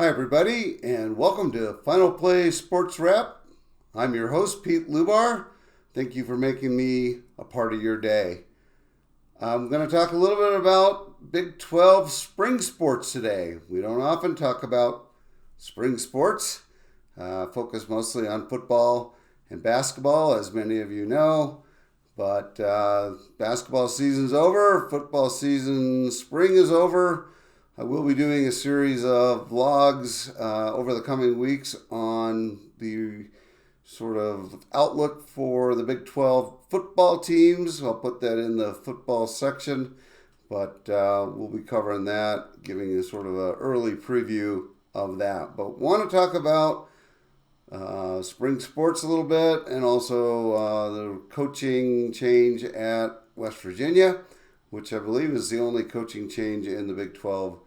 everybody, and welcome to Final Play Sports Wrap. I'm your host, Pete Lubar. Thank you for making me a part of your day. I'm going to talk a little bit about Big 12 spring sports today. We don't often talk about spring sports, focus mostly on football and basketball, as many of you know. But basketball season's over, football season, spring is over. I will be doing a series of vlogs over the coming weeks on the sort of outlook for the Big 12 football teams. I'll put that in the football section, but we'll be covering that, giving you sort of an early preview of that. But want to talk about spring sports a little bit, and also the coaching change at West Virginia, which I believe is the only coaching change in the Big 12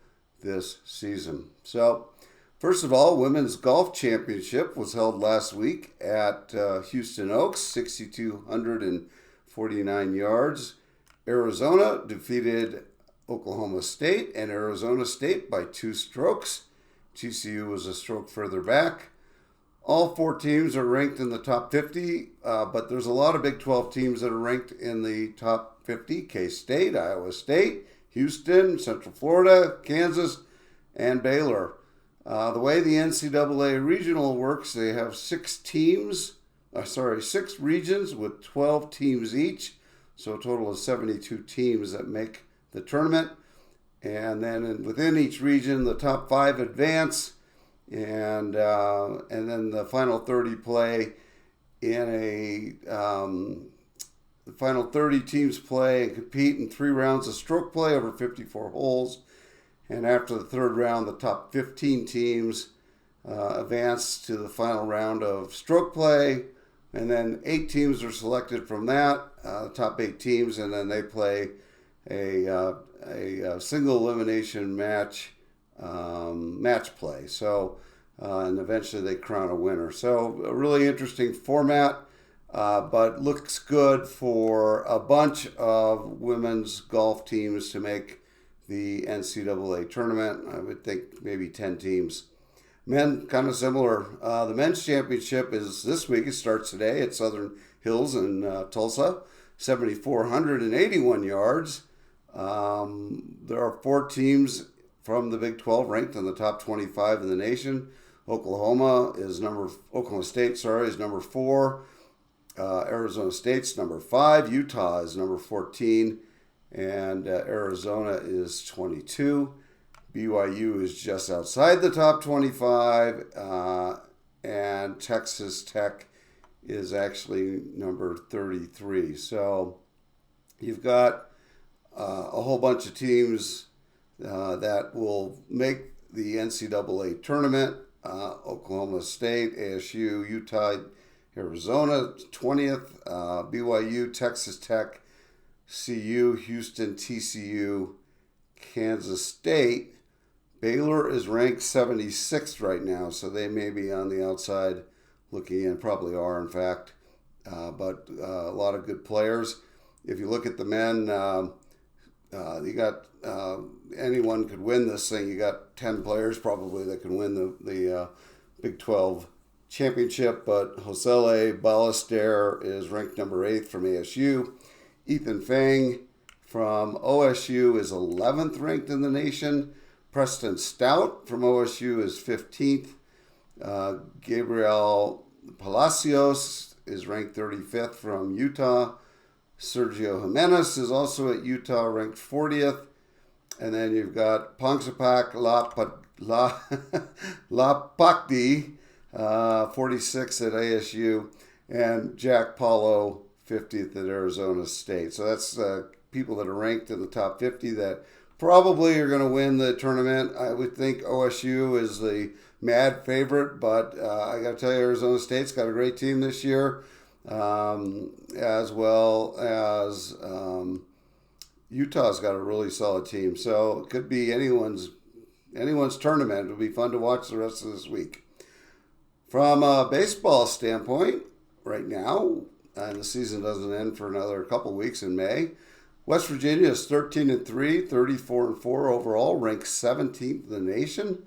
this season. So, first of all, Women's Golf Championship was held last week at Houston Oaks, 6,249 yards. Arizona defeated Oklahoma State and Arizona State by 2 strokes. TCU was a stroke further back. All 4 teams are ranked in the top 50, but there's a lot of Big 12 teams that are ranked in the top 50. K-State, Iowa State, Houston, Central Florida, Kansas, and Baylor. The way the NCAA regional works, they have 6 regions with 12 teams each, so a total of 72 teams that make the tournament. And then within each region, the top 5 advance, and then the final 30 play in the final 30 teams play and compete in 3 rounds of stroke play over 54 holes. And after the 3rd round, the top 15 teams advance to the final round of stroke play. And then 8 teams are selected from that, the top 8 teams, and then they play a single elimination match play. So, and eventually they crown a winner. So a really interesting format. But looks good for a bunch of women's golf teams to make the NCAA tournament. I would think maybe 10 teams. Men, kind of similar. The men's championship is this week. It starts today at Southern Hills in Tulsa, 7,481 yards. There are 4 teams from the Big 12 ranked in the top 25 in the nation. Oklahoma State is number 4. Arizona State's number 5, Utah is number 14, and Arizona is 22. BYU is just outside the top 25, and Texas Tech is actually number 33. So you've got a whole bunch of teams that will make the NCAA tournament. Oklahoma State, ASU, Utah, Arizona 20th, BYU, Texas Tech, CU, Houston, TCU, Kansas State. Baylor is ranked 76th right now, so they may be on the outside looking in, probably are in fact, but a lot of good players. If you look at the men, you got anyone could win this thing. You got 10 players probably that can win the Big 12 championship, but Josele Ballester is ranked number 8 from ASU. Ethan Fang from OSU is 11th ranked in the nation. Preston Stout from OSU is 15th. Gabriel Palacios is ranked 35th from Utah. Sergio Jimenez is also at Utah, ranked 40th. And then you've got Pongsapak Lapakdi, 46th at ASU, and Jack Paulo, 50th at Arizona State. So that's people that are ranked in the top 50 that probably are going to win the tournament. I would think OSU is the mad favorite, but I got to tell you, Arizona State's got a great team this year, as well as Utah's got a really solid team. So it could be anyone's tournament. It'll be fun to watch the rest of this week. From a baseball standpoint, right now, and the season doesn't end for another couple weeks in May, West Virginia is 13-3, 34-4 overall, ranked 17th in the nation.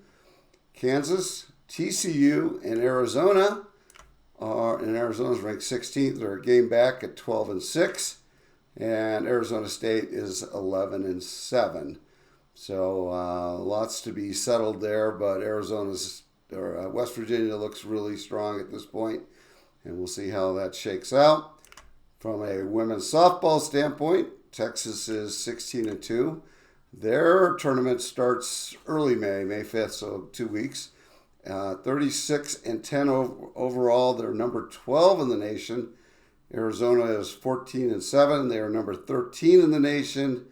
Kansas, TCU, and Arizona and Arizona's ranked 16th. They're a game back at 12-6, and Arizona State is 11-7. So lots to be settled there, but West Virginia looks really strong at this point, and we'll see how that shakes out. From a women's softball standpoint, Texas is 16-2. Their tournament starts early May 5th, so 2 weeks. 36-10 overall. They're number 12 in the nation. Arizona is 14-7. They are number 13 in the nation.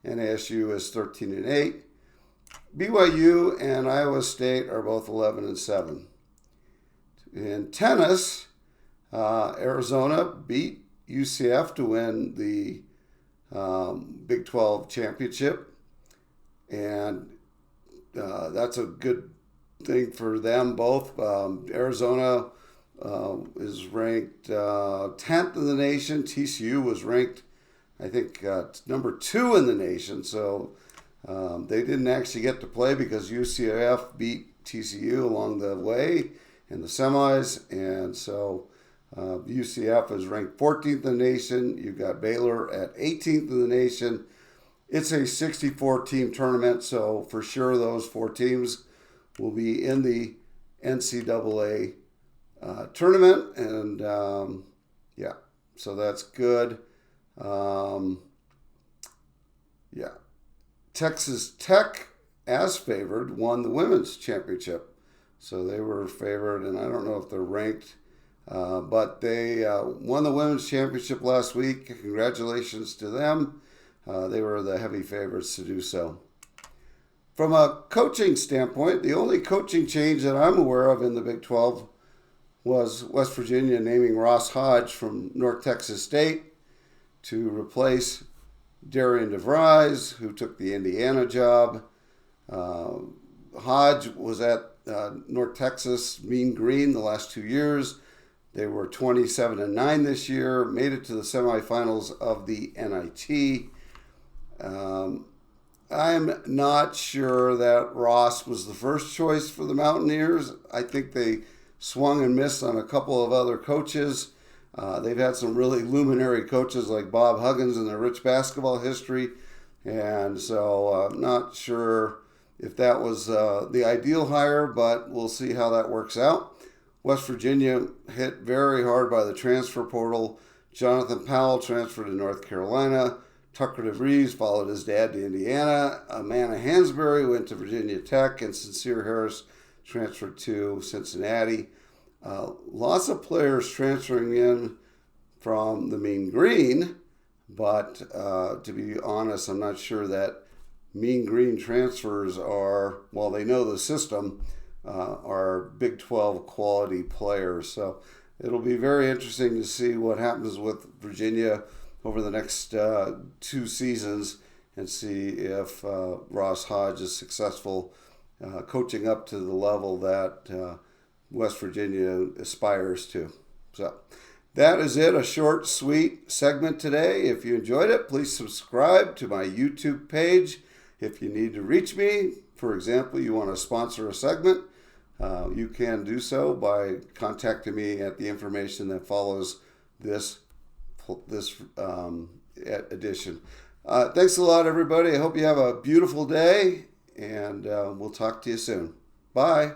And ASU is 13-8. BYU and Iowa State are both 11-7. In tennis, Arizona beat UCF to win the Big 12 championship, and that's a good thing for them both. Arizona is ranked 10th in the nation. TCU was ranked, I think, number 2 in the nation, so they didn't actually get to play because UCF beat TCU along the way in the semis, and so UCF is ranked 14th in the nation. You've got Baylor at 18th in the nation. It's a 64-team tournament, so for sure those 4 teams will be in the NCAA tournament, and so that's good. Texas Tech, as favored, won the women's championship, so they were favored, and I don't know if they're ranked. But they won the women's championship last week. Congratulations to them. They were the heavy favorites to do so. From a coaching standpoint, the only coaching change that I'm aware of in the Big 12 was West Virginia naming Ross Hodge from North Texas State to replace Darian DeVries, who took the Indiana job. Hodge was at North Texas Mean Green the last 2 years. They were 27-9 this year, made it to the semifinals of the NIT. I'm not sure that Ross was the first choice for the Mountaineers. I think they swung and missed on a couple of other coaches. They've had some really luminary coaches like Bob Huggins in their rich basketball history, and so I'm not sure if that was the ideal hire, but we'll see how that works out. West Virginia hit very hard by the transfer portal. Jonathan Powell transferred to North Carolina. Tucker DeVries followed his dad to Indiana. Amanda Hansberry went to Virginia Tech, and Sincere Harris transferred to Cincinnati. Lots of players transferring in from the Mean Green, but to be honest, I'm not sure that Mean Green transfers are, while they know the system, are Big 12 quality players. So it'll be very interesting to see what happens with Virginia over the next 2 seasons and see if Ross Hodge is successful coaching up to the level that West Virginia aspires to. So that is it, a short, sweet segment today. If you enjoyed it, please subscribe to my YouTube page. If you need to reach me, for example, you want to sponsor a segment, you can do so by contacting me at the information that follows this edition. Thanks a lot, everybody. I hope you have a beautiful day, and we'll talk to you soon. Bye.